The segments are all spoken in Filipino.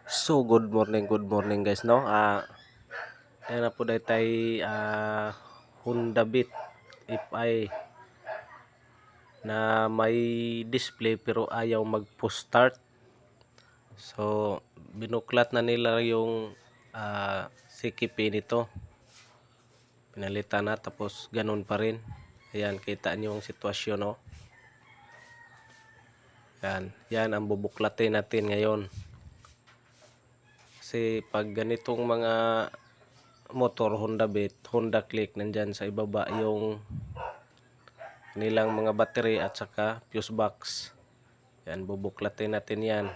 So good morning guys no. Yan na po day tay Honda Beat FI na may display pero ayaw mag-push start. So binuklat na nila yung CKP nito. Pinalitan na tapos ganun pa rin. Ayan, kita niyo yung sitwasyon no. Yan ang bubuklatin natin ngayon. Kasi pag ganitong mga motor Honda Beat, Honda Click, nandyan sa ibaba yung nilang mga battery at saka fuse box. Yan, bubuklatin natin yan.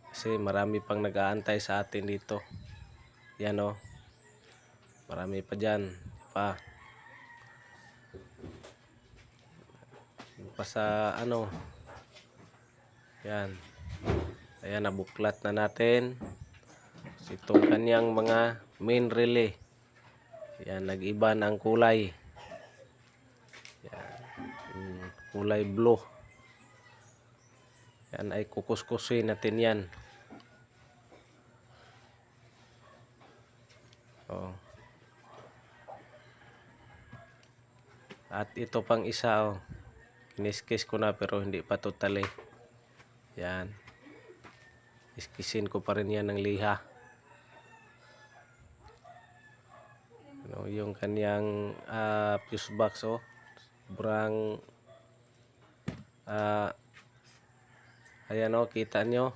Kasi marami pang nag-aantay sa atin dito. Yan o. Marami pa dyan. Pa sa ano. Yan. Ayan, nabuklat na natin. Itong kanyang mga main relay. Yan, nag-iba na ang kulay. Yan. Kulay blue. Yan ay kukuskusin natin yan. At ito pang isa kiniskis ko na pero hindi pa totally. Yan. Iskisin ko pa rin yan ng liha. Yung kanyang fuse box sobrang ayan kita nyo.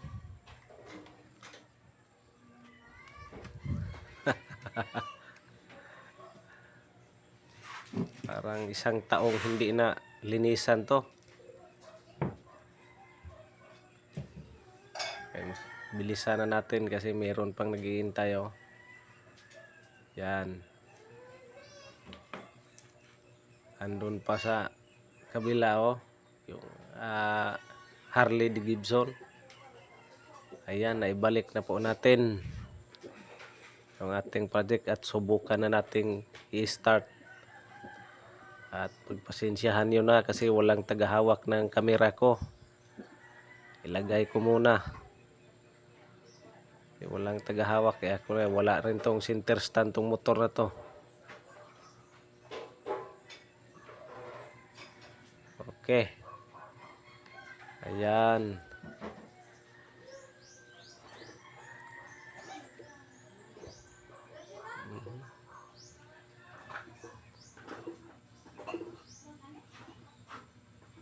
Parang isang taong hindi na linisan to. Bilisan na natin kasi mayroon pang naghihintay Yan. Andun pa sa kabila yung Harley Davidson. Ayan, naibalik na po natin yung ating project at subukan na nating i-start. At pagpasensyahan nyo na kasi walang tagahawak ng kamera ko. Ilagay ko muna. Walang tagahawak kaya wala rin tong center stand tong motor na to. Okay. Ayan.